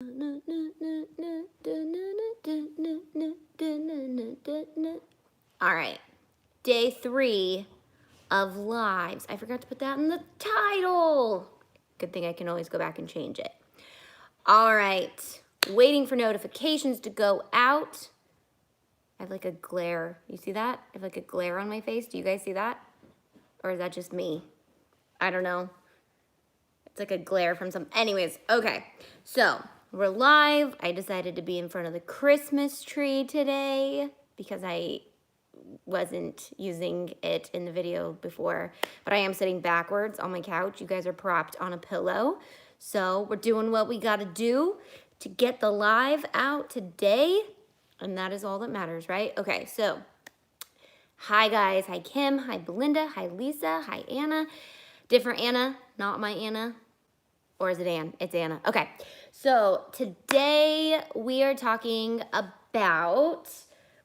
All right, day 3 of lives. I forgot to put that in the title. Good thing I can always go back and change it. All right, waiting for notifications to go out. I have like a glare. You see that? I have like a glare on my face. Do you guys see that? Or is that just me? I don't know. It's like a glare from some. Anyways, okay. So we're live. I decided to be in front of the Christmas tree today because I wasn't using it in the video before, but I am sitting backwards on my couch. You guys are propped on a pillow. So we're doing what we gotta do to get the live out today. And that is all that matters, right? Okay, so hi guys, hi Kim, hi Belinda, hi Lisa, hi Anna. Different Anna, not my Anna. Or is it Ann? It's Anna. Okay, so today we are talking about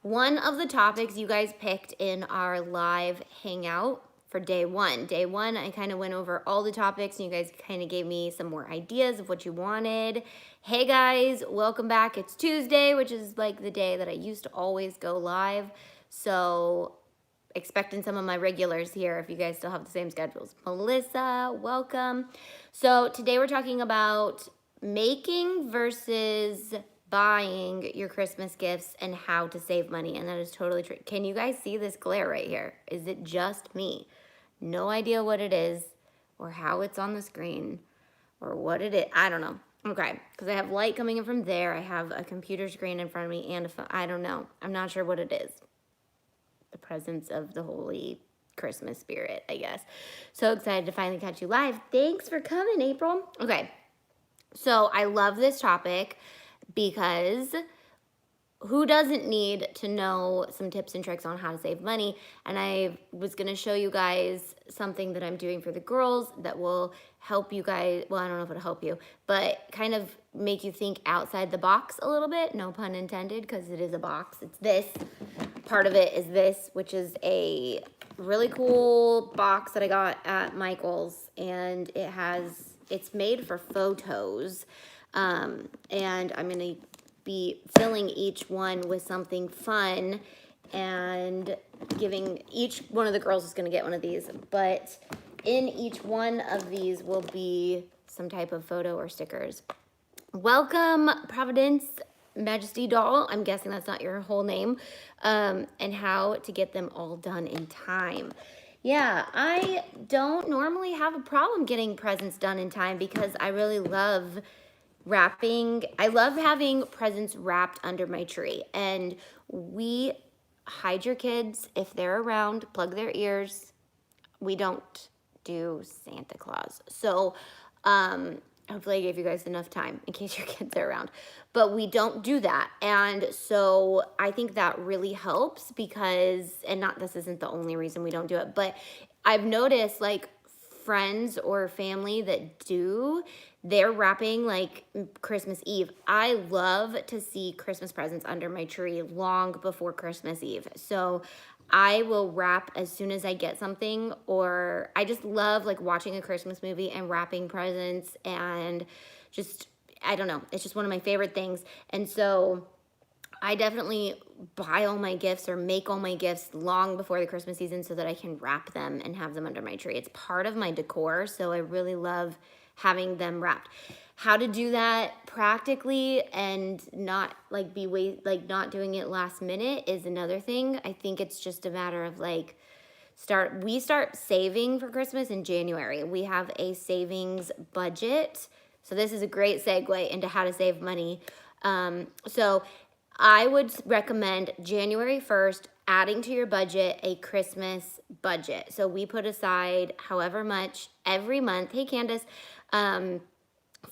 one of the topics you guys picked in our live hangout for day 1. Day 1, I kind of went over all the topics and you guys kind of gave me some more ideas of what you wanted. Hey guys, welcome back. It's Tuesday, which is like the day that I used to always go live. So expecting some of my regulars here if you guys still have the same schedules. Melissa, welcome. So today we're talking about making versus buying your Christmas gifts and how to save money. And that is totally true. Can you guys see this glare right here? Is it just me? No idea what it is or how it's on the screen or what it is. I don't know. Okay, because I have light coming in from there. I have a computer screen in front of me and a phone. I don't know. I'm not sure what it is. The presence of the holy Christmas spirit, I guess. So excited to finally catch you live. Thanks for coming, April. Okay, so I love this topic because who doesn't need to know some tips and tricks on how to save money? And I was gonna show you guys something that I'm doing for the girls that will help you guys, well, I don't know if it'll help you, but kind of make you think outside the box a little bit, no pun intended, because it is a box. It's this. Part of it is this, which is a really cool box that I got at Michael's, and it's made for photos, and I'm gonna be filling each one with something fun and giving each one of the girls is gonna get one of these, but in each one of these will be some type of photo or stickers. Welcome, Providence Majesty Doll. I'm guessing that's not your whole name. And how to get them all done in time. Yeah, I don't normally have a problem getting presents done in time because I really love wrapping. I love having presents wrapped under my tree. And we hide your kids if they're around, plug their ears. We don't do Santa Claus. So, hopefully I gave you guys enough time in case your kids are around. But we don't do that. And so I think that really helps because, and not, this isn't the only reason we don't do it, but I've noticed like friends or family that do, they're wrapping like Christmas Eve. I love to see Christmas presents under my tree long before Christmas Eve. So I will wrap as soon as I get something, or I just love like watching a Christmas movie and wrapping presents and just, I don't know, it's just one of my favorite things. And so I definitely buy all my gifts or make all my gifts long before the Christmas season so that I can wrap them and have them under my tree. It's part of my decor, so I really love having them wrapped. How to do that practically and not like not doing it last minute is another thing. I think it's just a matter of like we start saving for Christmas in January. We have a savings budget. So this is a great segue into how to save money. So I would recommend January 1st adding to your budget a Christmas budget. So we put aside however much every month. Hey Candace.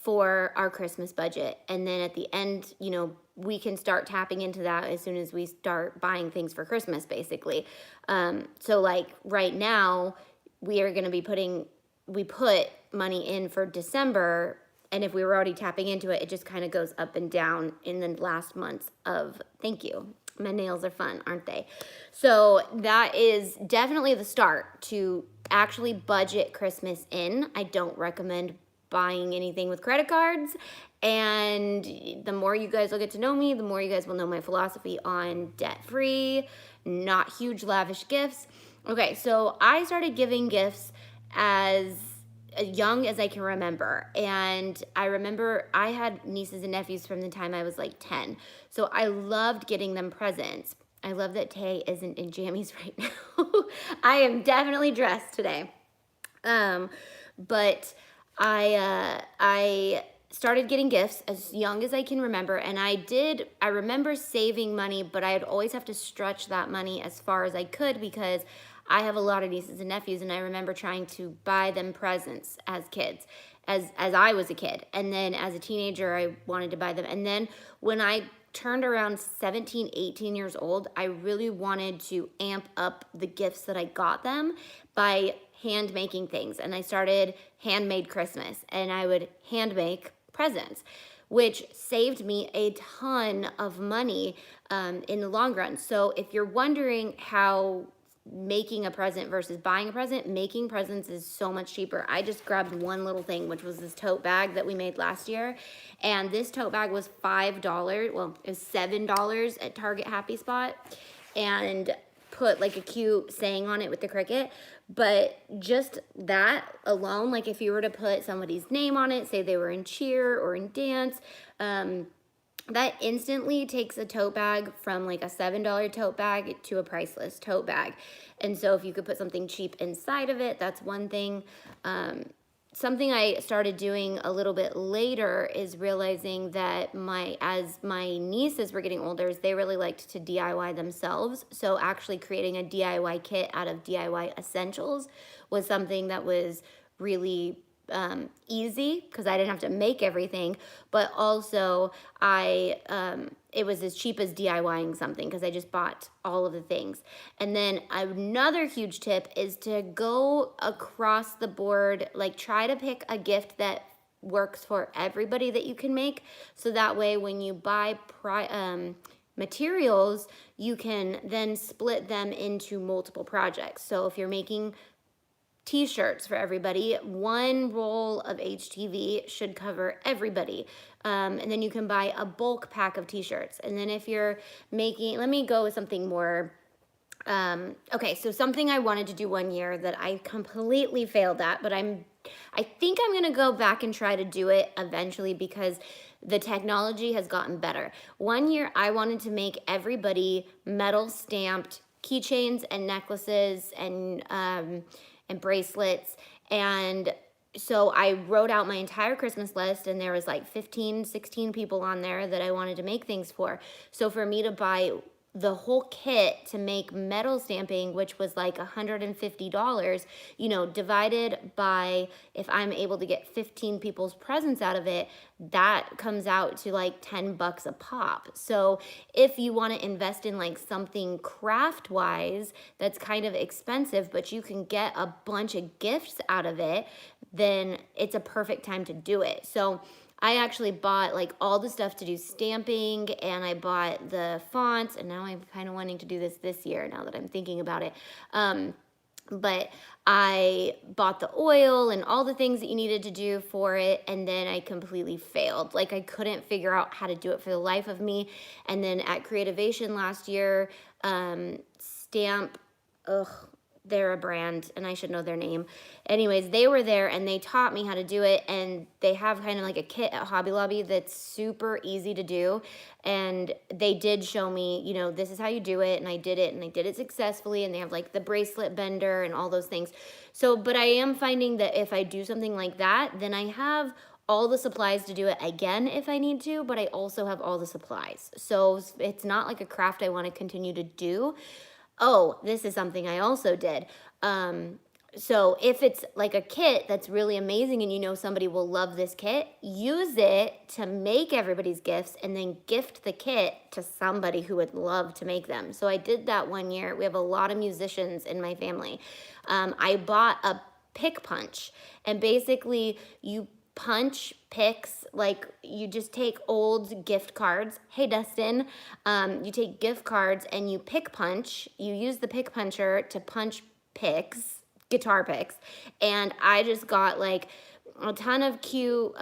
For our Christmas budget. And then at the end, you know, we can start tapping into that as soon as we start buying things for Christmas, basically. So like right now, we are going to be we put money in for December. And if we were already tapping into it, it just kind of goes up and down in the last months of, thank you. My nails are fun, aren't they? So that is definitely the start to actually budget Christmas in. I don't recommend buying anything with credit cards. And the more you guys will get to know me, the more you guys will know my philosophy on debt-free, not huge lavish gifts. Okay, so I started giving gifts as young as I can remember. And I remember I had nieces and nephews from the time I was like 10. So I loved getting them presents. I love that Tay isn't in jammies right now. I am definitely dressed today. But I started getting gifts as young as I can remember, and I remember saving money, but I'd always have to stretch that money as far as I could because I have a lot of nieces and nephews, and I remember trying to buy them presents as kids, as I was a kid. And then as a teenager, I wanted to buy them. And then when I turned around 17, 18 years old, I really wanted to amp up the gifts that I got them by hand making things. And I started handmade Christmas, and I would hand make presents, which saved me a ton of money in the long run. So if you're wondering how making a present versus buying a present, making presents is so much cheaper. I just grabbed one little thing, which was this tote bag that we made last year. And this tote bag was $5. Well, it was $7 at Target Happy Spot. And put like a cute saying on it with the Cricut. But just that alone, like if you were to put somebody's name on it, say they were in cheer or in dance, that instantly takes a tote bag from like a $7 tote bag to a priceless tote bag. And so if you could put something cheap inside of it, that's one thing. Something I started doing a little bit later is realizing that as my nieces were getting older, they really liked to DIY themselves. So actually creating a DIY kit out of DIY essentials was something that was really easy because I didn't have to make everything, but also it was as cheap as DIYing something because I just bought all of the things. And then another huge tip is to go across the board, like try to pick a gift that works for everybody that you can make. So that way when you buy materials, you can then split them into multiple projects. So if you're making t-shirts for everybody, one roll of HTV should cover everybody. And then you can buy a bulk pack of t-shirts. And then if you're making, let me go with something more. Okay, so something I wanted to do one year that I completely failed at, but I think I'm gonna go back and try to do it eventually because the technology has gotten better. One year I wanted to make everybody metal stamped keychains and necklaces and bracelets. And so I wrote out my entire Christmas list, and there was like 15, 16 people on there that I wanted to make things for. So for me to buy the whole kit to make metal stamping, which was like $150, divided by, if I'm able to get 15 people's presents out of it, that comes out to like $10 a pop. So if you want to invest in like something craft wise that's kind of expensive, but you can get a bunch of gifts out of it, then it's a perfect time to do it. So I actually bought like all the stuff to do stamping, and I bought the fonts, and now I'm kind of wanting to do this year now that I'm thinking about it. But I bought the oil and all the things that you needed to do for it, and then I completely failed. Like I couldn't figure out how to do it for the life of me. And then at Creativation last year, they're a brand, and I should know their name. Anyways, they were there, and they taught me how to do it, and they have kind of like a kit at Hobby Lobby that's super easy to do, and they did show me, this is how you do it, and I did it successfully, and they have like the bracelet bender and all those things. So, but I am finding that if I do something like that, then I have all the supplies to do it again if I need to, but I also have all the supplies. So it's not like a craft I want to continue to do. Oh, this is something I also did. So if it's like a kit that's really amazing and somebody will love this kit, use it to make everybody's gifts and then gift the kit to somebody who would love to make them. So I did that one year. We have a lot of musicians in my family. I bought a pick punch, and basically you punch picks, like you just take old gift cards. Hey, Dustin, you take gift cards and you pick punch. You use the pick puncher to punch picks, guitar picks. And I just got like a ton of cute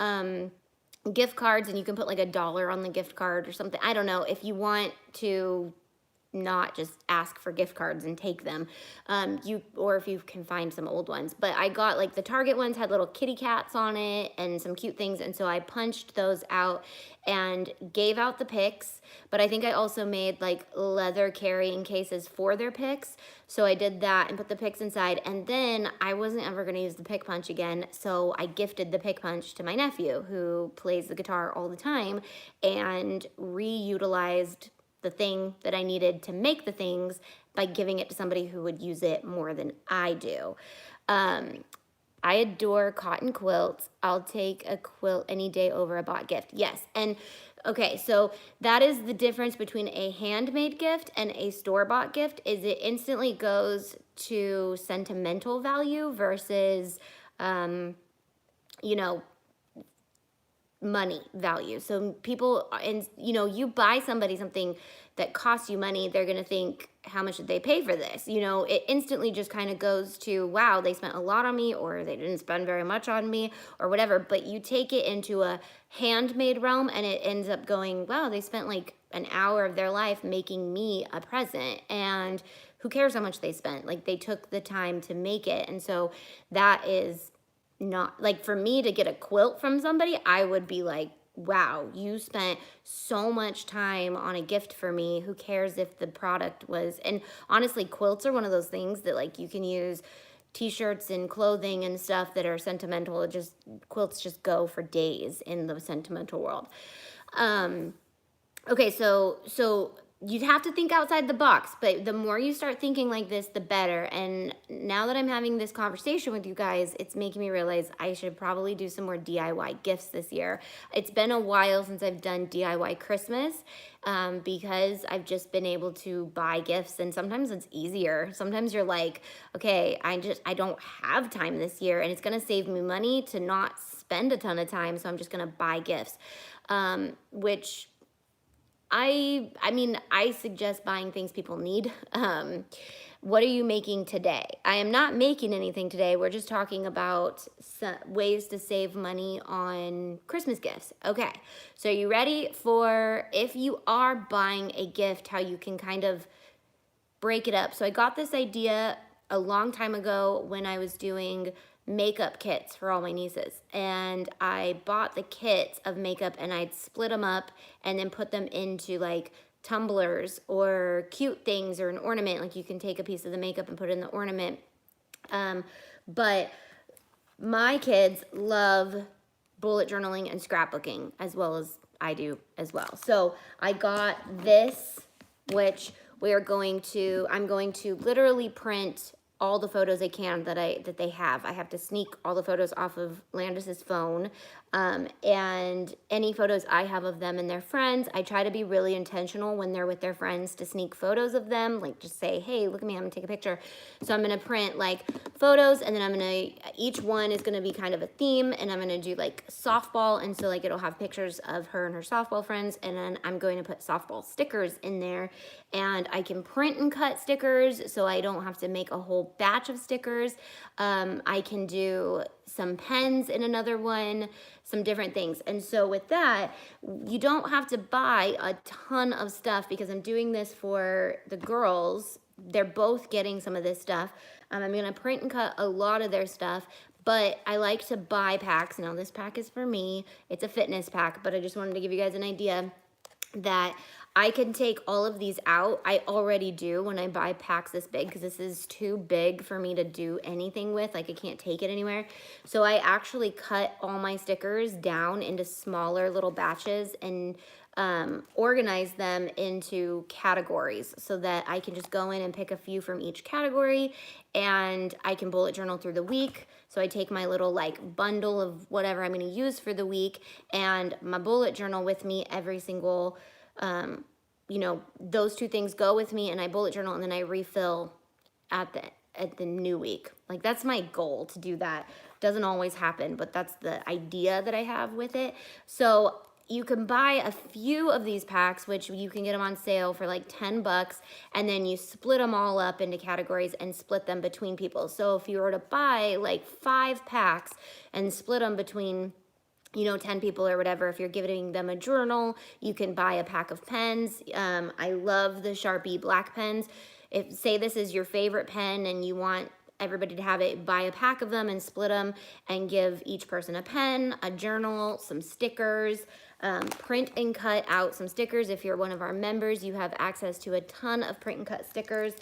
gift cards, and you can put like $1 on the gift card or something. I don't know if you want to not just ask for gift cards and take them, or if you can find some old ones. But I got like the Target ones had little kitty cats on it and some cute things, and so I punched those out and gave out the picks. But I think I also made like leather carrying cases for their picks, so I did that and put the picks inside. And then I wasn't ever going to use the pick punch again, so I gifted the pick punch to my nephew, who plays the guitar all the time, and reutilized the thing that I needed to make the things by giving it to somebody who would use it more than I do. I adore cotton quilts. I'll take a quilt any day over a bought gift. Yes. And okay, so that is the difference between a handmade gift and a store-bought gift, is it instantly goes to sentimental value versus, you know, money value. So people, and you know, you buy somebody something that costs you money, they're going to think, how much did they pay for this? You know, it instantly just kind of goes to, wow, they spent a lot on me, or they didn't spend very much on me, or whatever. But you take it into a handmade realm and it ends up going, wow, they spent like an hour of their life making me a present, and who cares how much they spent? Like, they took the time to make it. And so that is not, like, for me to get a quilt from somebody, I would be like, wow, you spent so much time on a gift for me. Who cares if the product was, and honestly, quilts are one of those things that, like, you can use t-shirts and clothing and stuff that are sentimental. It just, quilts just go for days in the sentimental world. Okay, so you'd have to think outside the box, but the more you start thinking like this, the better. And now that I'm having this conversation with you guys, it's making me realize I should probably do some more DIY gifts this year. It's been a while since I've done DIY Christmas, because I've just been able to buy gifts, and sometimes it's easier. Sometimes you're like, okay, I don't have time this year, and it's gonna save me money to not spend a ton of time, so I'm just gonna buy gifts, which I mean, I suggest buying things people need. What are you making today? I am not making anything today. We're just talking about ways to save money on Christmas gifts. Okay, so are you ready for, if you are buying a gift, how you can kind of break it up? So I got this idea a long time ago when I was doing makeup kits for all my nieces, and I bought the kits of makeup and I'd split them up and then put them into like tumblers or cute things or an ornament. Like, you can take a piece of the makeup and put it in the ornament. But my kids love bullet journaling and scrapbooking as well as I do as well. So I got this, which I'm going to literally print all the photos I can that they have. I have to sneak all the photos off of Landis's phone, and any photos I have of them and their friends. I try to be really intentional when they're with their friends to sneak photos of them, like just say, hey, look at me, I'm gonna take a picture. So I'm gonna print like photos, and then each one is gonna be kind of a theme, and I'm gonna do like softball, and so like it'll have pictures of her and her softball friends, and then I'm going to put softball stickers in there, and I can print and cut stickers, so I don't have to make a whole batch of stickers. I can do some pens in another one, some different things. And so with that, you don't have to buy a ton of stuff, because I'm doing this for the girls. They're both getting some of this stuff. I'm gonna print and cut a lot of their stuff, but I like to buy packs. Now this pack is for me. It's a fitness pack, but I just wanted to give you guys an idea that I can take all of these out. I already do when I buy packs this big, because this is too big for me to do anything with. Like, I can't take it anywhere. So I actually cut all my stickers down into smaller little batches and organize them into categories, so that I can just go in and pick a few from each category, and I can bullet journal through the week. So I take my little like bundle of whatever I'm going to use for the week and my bullet journal with me every single, you know, those two things go with me, and I bullet journal, and then I refill at the new week. Like, that's my goal, to do that. Doesn't always happen, but that's the idea that I have with it. So you can buy a few of these packs, which you can get them on sale for like 10 bucks, and then you split them all up into categories and split them between people. So if you were to buy like 5 packs and split them between 10 people or whatever, if you're giving them a journal, you can buy a pack of pens. I love the Sharpie black pens. If say this is your favorite pen and you want everybody to have it, buy a pack of them and split them and give each person a pen, a journal, some stickers, print and cut out some stickers. If you're one of our members, you have access to a ton of print and cut stickers.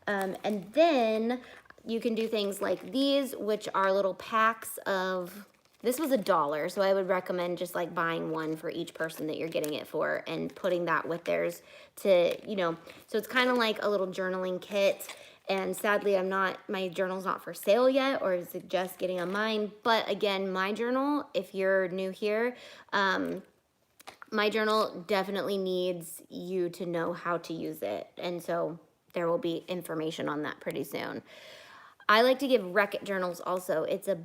And then you can do things like these, which are little packs of, this was $1, so I would recommend just like buying one for each person that you're getting it for and putting that with theirs to, so it's kind of like a little journaling kit. And sadly, my journal's not for sale yet, or suggest getting on mine. But again, my journal, if you're new here, my journal definitely needs you to know how to use it. And so there will be information on that pretty soon. I like to give Reckitt journals also. It's a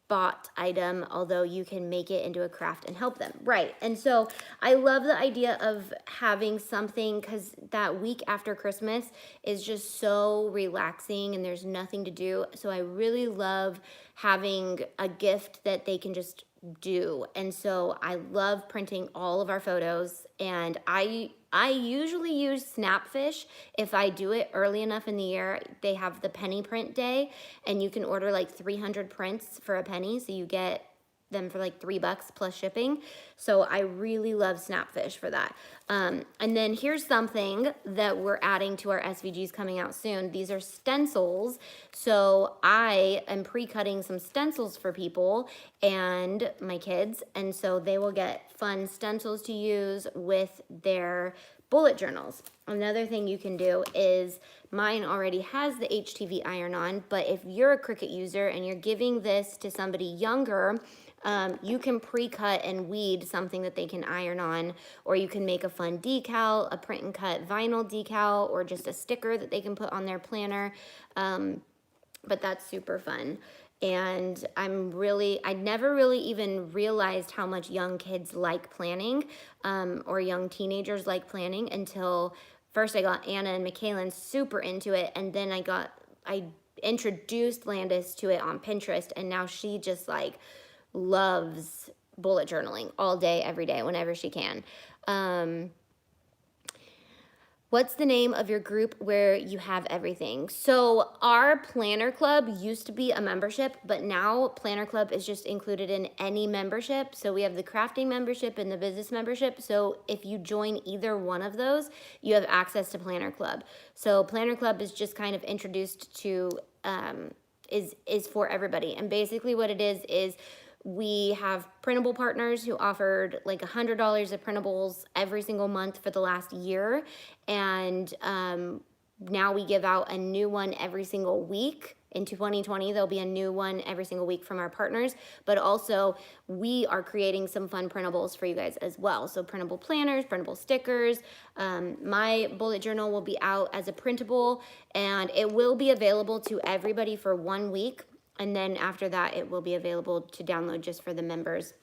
bought item, although you can make it into a craft and help them. Right. And so I love the idea of having something, because that week after Christmas is just so relaxing and there's nothing to do. So I really love having a gift that they can just do. And so I love printing all of our photos, and I usually use Snapfish if I do it early enough in the year. They have the penny print day, and you can order like 300 prints for a penny, so you get them for like $3 plus shipping. So I really love Snapfish for that. And then here's something that we're adding to our SVGs coming out soon. These are stencils. So I am pre-cutting some stencils for people and my kids, and so they will get fun stencils to use with their bullet journals. Another thing you can do is, mine already has the HTV iron-on, but if you're a Cricut user and you're giving this to somebody younger, you can pre-cut and weed something that they can iron on, or you can make a fun decal, a print and cut vinyl decal, or just a sticker that they can put on their planner. But that's super fun. And I never really even realized how much young kids like planning, or young teenagers like planning, until first I got Anna and Michaelin super into it, and then I introduced Landis to it on Pinterest, and now she just like loves bullet journaling all day, every day, whenever she can. What's the name of your group where you have everything? So our Planner Club used to be a membership, but now Planner Club is just included in any membership. So we have the crafting membership and the business membership. So if you join either one of those, you have access to Planner Club. So Planner Club is just kind of introduced to, is for everybody. And basically what it is we have printable partners who offered like $100 of printables every single month for the last year. And now we give out a new one every single week. In 2020, there'll be a new one every single week from our partners. But also, we are creating some fun printables for you guys as well. So printable planners, printable stickers. My bullet journal will be out as a printable, and it will be available to everybody for 1 week. And then after that, it will be available to download just for the members.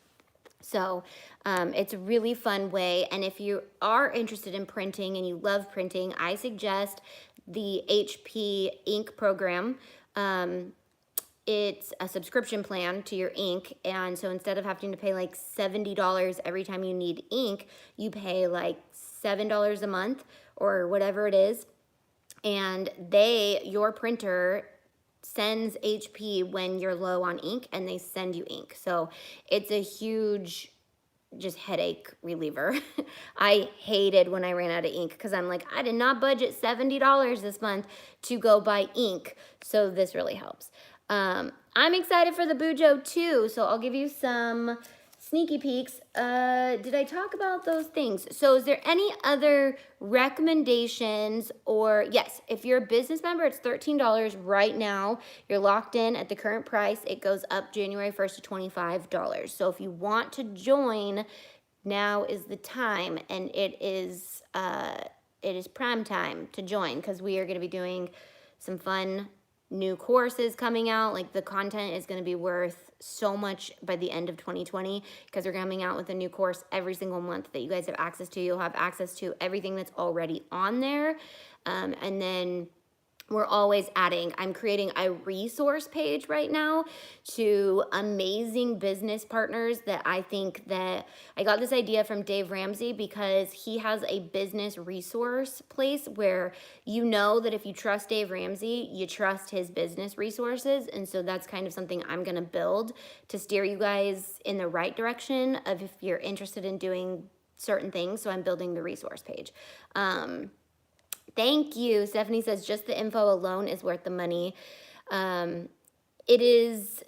So it's a really fun way. And if you are interested in printing and you love printing, I suggest the HP ink program. It's a subscription plan to your ink. And so instead of having to pay like $70 every time you need ink, you pay like $7 a month or whatever it is. And your printer sends HP when you're low on ink, and they send you ink. So it's a huge just headache reliever. I hated when I ran out of ink, because I'm like, I did not budget $70 this month to go buy ink. So this really helps. I'm excited for the Bujo too, so I'll give you some sneaky peeks. Did I talk about those things? So is there any other recommendations? Or yes, if you're a business member, it's $13 right now. You're locked in at the current price. It goes up January 1st to $25. So if you want to join, now is the time, and it is prime time to join, because we are going to be doing some fun new courses coming out. Like, the content is going to be worth so much by the end of 2020 because we're coming out with a new course every single month that you guys have access to. You'll have access to everything that's already on there. And then we're always adding. I'm creating a resource page right now to amazing business partners that I think that I got this idea from Dave Ramsey because he has a business resource place where you know that if you trust Dave Ramsey, you trust his business resources. And so that's kind of something I'm going to build to steer you guys in the right direction of if you're interested in doing certain things. So I'm building the resource page. Thank you. Stephanie says just the info alone is worth the money. It is,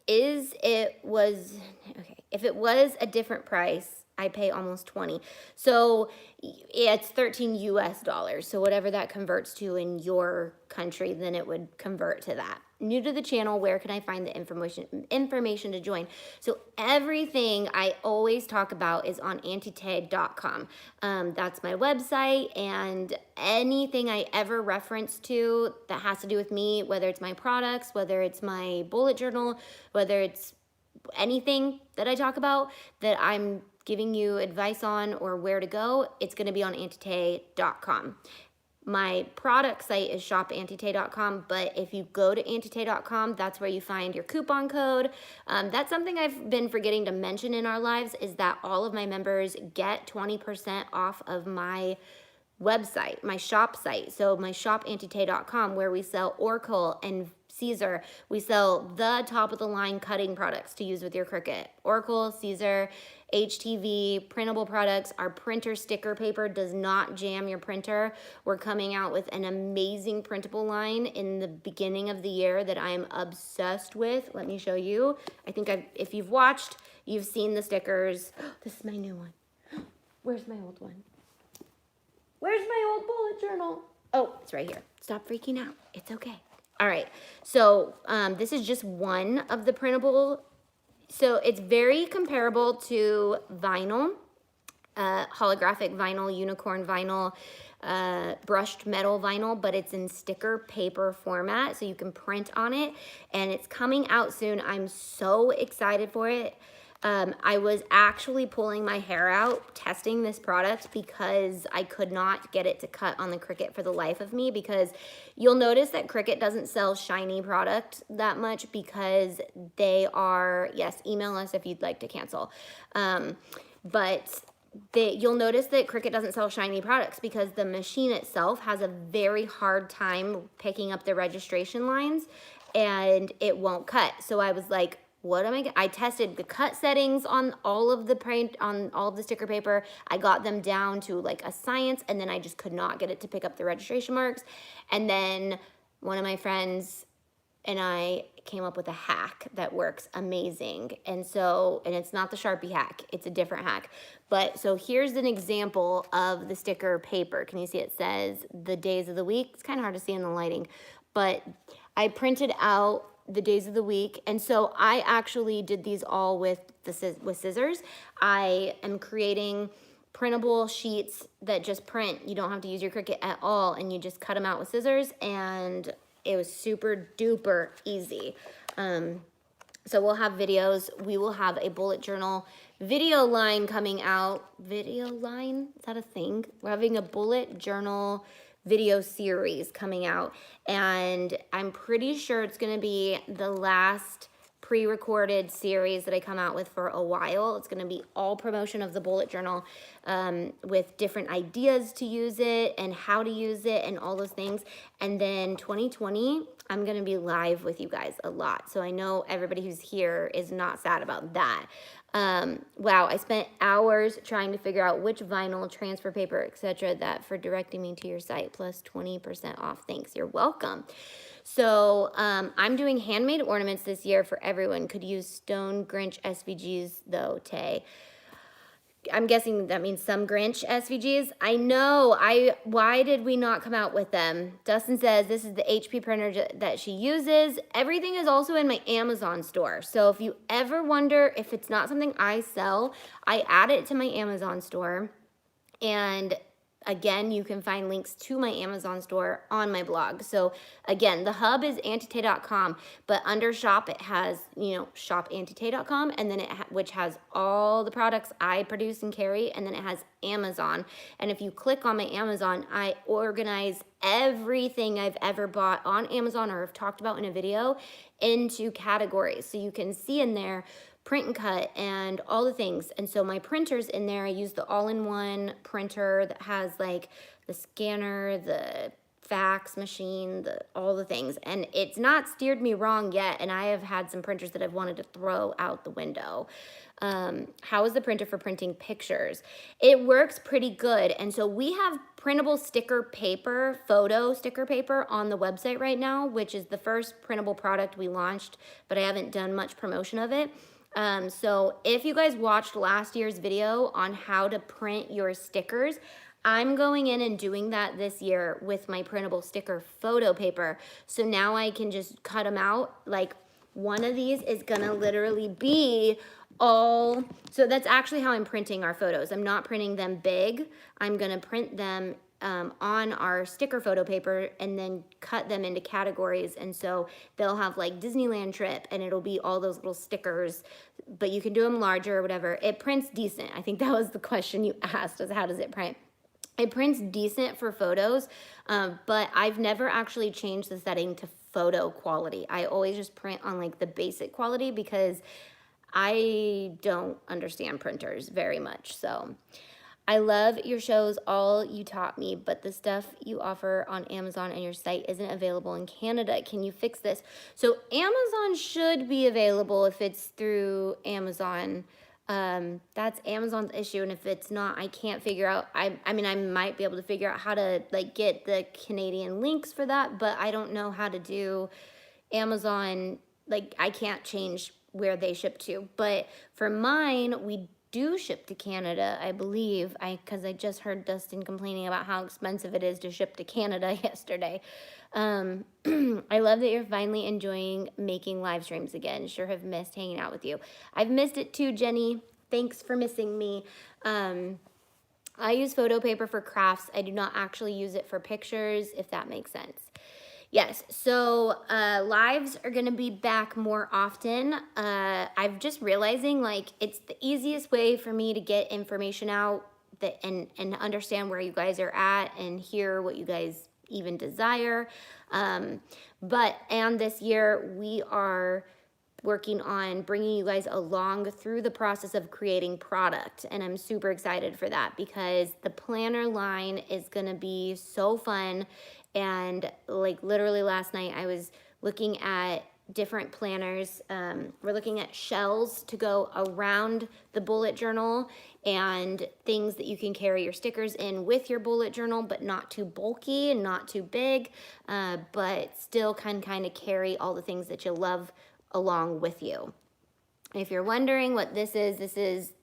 it was, okay. If it was a different price, I pay almost 20. So yeah, it's 13 US dollars. So whatever that converts to in your country, then it would convert to that. New to the channel, where can I find the information to join? So everything I always talk about is on auntietay.com. That's my website, and anything I ever reference to that has to do with me, whether it's my products, whether it's my bullet journal, whether it's anything that I talk about that I'm giving you advice on or where to go, it's going to be on auntietay.com. My product site is shopauntietay.com, but if you go to auntietay.com, that's where you find your coupon code. That's something I've been forgetting to mention in our lives, is that all of my members get 20% off of my website, my shop site. So my shopauntietay.com, where we sell Oracle and Caesar. We sell the top of the line cutting products to use with your Cricut. Oracle, Caesar, HTV, printable products. Our printer sticker paper does not jam your printer. We're coming out with an amazing printable line in the beginning of the year that I'm obsessed with. Let me show you. I think if you've watched, you've seen the stickers. This is my new one. Where's my old one? Where's my old bullet journal? Oh, it's right here. Stop freaking out. It's okay. All right. So this is just one of the printable. So it's very comparable to vinyl, holographic vinyl, unicorn vinyl, brushed metal vinyl, but it's in sticker paper format, so you can print on it, and it's coming out soon. I'm so excited for it. I was actually pulling my hair out testing this product because I could not get it to cut on the Cricut for the life of me, because you'll notice that Cricut doesn't sell shiny product that much because they are, yes, email us if you'd like to cancel. But you'll notice that Cricut doesn't sell shiny products because the machine itself has a very hard time picking up the registration lines and it won't cut. So I was like, what am I tested the cut settings on all of the print, on all of the sticker paper. I got them down to like a science, and then I just could not get it to pick up the registration marks. And then one of my friends and I came up with a hack that works amazing. And it's not the Sharpie hack, it's a different hack. But so here's an example of the sticker paper. Can you see it says the days of the week? It's kind of hard to see in the lighting, but I printed out the days of the week. And so I actually did these all with scissors. I am creating printable sheets that just print. You don't have to use your Cricut at all, and you just cut them out with scissors, and it was super duper easy. So we'll have videos. We will have a bullet journal video line coming out. Video line? Is that a thing? We're having a bullet journal video series coming out, and I'm pretty sure it's going to be the last pre-recorded series that I come out with for a while. It's going to be all promotion of the bullet journal, with different ideas to use it and how to use it and all those things. And then 2020, I'm going to be live with you guys a lot. So I know everybody who's here is not sad about that. Wow, I spent hours trying to figure out which vinyl, transfer paper, etc. that for directing me to your site, plus 20% off. Thanks, you're welcome. So I'm doing handmade ornaments this year for everyone. Could use stone Grinch SVGs though, Tay. I'm guessing that means some Grinch SVGs. I know. Why did we not come out with them? Dustin says this is the HP printer that she uses. Everything is also in my Amazon store. So if you ever wonder if it's not something I sell, I add it to my Amazon store. And again, you can find links to my Amazon store on my blog. So again, the hub is auntie.com, but under shop it has, you know, shopauntie.com, and then which has all the products I produce and carry, and then it has Amazon. And if you click on my Amazon, I organize everything I've ever bought on Amazon or have talked about in a video into categories. So you can see in there print and cut and all the things. And so my printer's in there. I use the all-in-one printer that has like the scanner, the fax machine, all the things. And it's not steered me wrong yet. And I have had some printers that I've wanted to throw out the window. How is the printer for printing pictures? It works pretty good. And so we have printable sticker paper, photo sticker paper on the website right now, which is the first printable product we launched, but I haven't done much promotion of it. So if you guys watched last year's video on how to print your stickers, I'm going in and doing that this year with my printable sticker photo paper. So now I can just cut them out. Like one of these is gonna literally be all, so that's actually how I'm printing our photos. I'm not printing them big. I'm gonna print them on our sticker photo paper and then cut them into categories. And so they'll have like Disneyland trip and it'll be all those little stickers, but you can do them larger or whatever. It prints decent. I think that was the question you asked, is how does it print? It prints decent for photos, but I've never actually changed the setting to photo quality. I always just print on like the basic quality because I don't understand printers very much. So I love your shows, all you taught me, but the stuff you offer on Amazon and your site isn't available in Canada. Can you fix this? So Amazon should be available if it's through Amazon. That's Amazon's issue, and if it's not, I can't figure out. I mean, I might be able to figure out how to like get the Canadian links for that, but I don't know how to do Amazon. Like I can't change where they ship to. But for mine, we do ship to Canada, I believe, because I just heard Dustin complaining about how expensive it is to ship to Canada yesterday. I love that you're finally enjoying making live streams again. Sure have missed hanging out with you. I've missed it too, Jenny. Thanks for missing me. I use photo paper for crafts. I do not actually use it for pictures, if that makes sense. Yes, so lives are gonna be back more often. I'm just realizing like it's the easiest way for me to get information out and understand where you guys are at and hear what you guys even desire. And this year we are working on bringing you guys along through the process of creating product. And I'm super excited for that because the planner line is gonna be so fun. And like literally last night I was looking at different planners. We're looking at shells to go around the bullet journal and things that you can carry your stickers in with your bullet journal, but not too bulky and not too big, but still can kind of carry all the things that you love along with you. If you're wondering what this is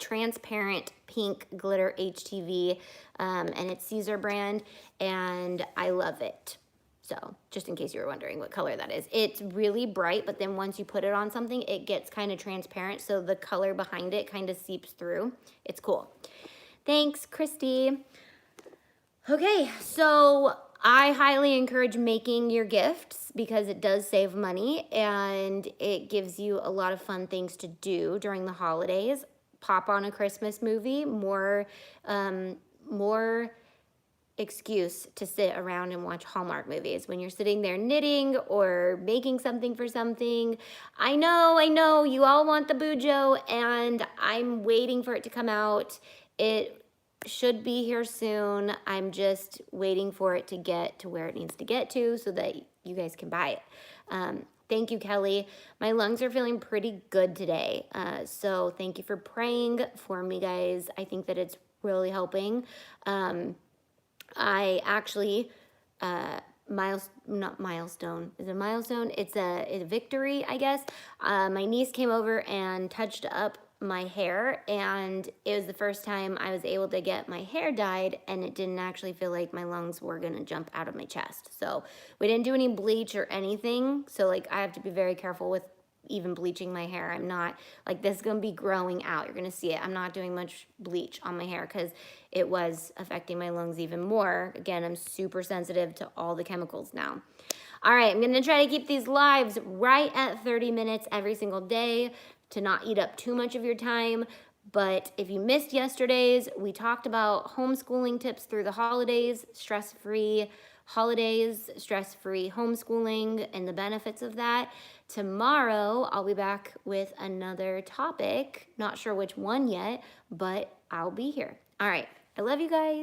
transparent pink glitter HTV, and it's Caesar brand, and I love it. So just in case you were wondering what color that is, it's really bright, but then once you put it on something, it gets kind of transparent, so the color behind it kind of seeps through. It's cool. Thanks, Christy. Okay, so I highly encourage making your gifts because it does save money and it gives you a lot of fun things to do during the holidays. Pop on a Christmas movie, more excuse to sit around and watch Hallmark movies when you're sitting there knitting or making something for something. I know, you all want the Bujo, and I'm waiting for it to come out. It should be here soon. I'm just waiting for it to get to where it needs to get to so that you guys can buy it. Thank you, Kelly. My lungs are feeling pretty good today. So thank you for praying for me, guys. I think that it's really helping. I actually, not milestone. Is it a milestone? It's a victory, I guess. My niece came over and touched up my hair, and it was the first time I was able to get my hair dyed, and it didn't actually feel like my lungs were gonna jump out of my chest. So we didn't do any bleach or anything, so like I have to be very careful with even bleaching my hair. I'm not, like, this is gonna be growing out. You're gonna see it. I'm not doing much bleach on my hair because it was affecting my lungs even more. Again, I'm super sensitive to all the chemicals now. All right, I'm gonna try to keep these lives right at 30 minutes every single day to not eat up too much of your time. But if you missed yesterday's, we talked about homeschooling tips through the holidays, stress-free holidays, stress-free homeschooling, and the benefits of that. Tomorrow, I'll be back with another topic. Not sure which one yet, but I'll be here. All right, I love you guys.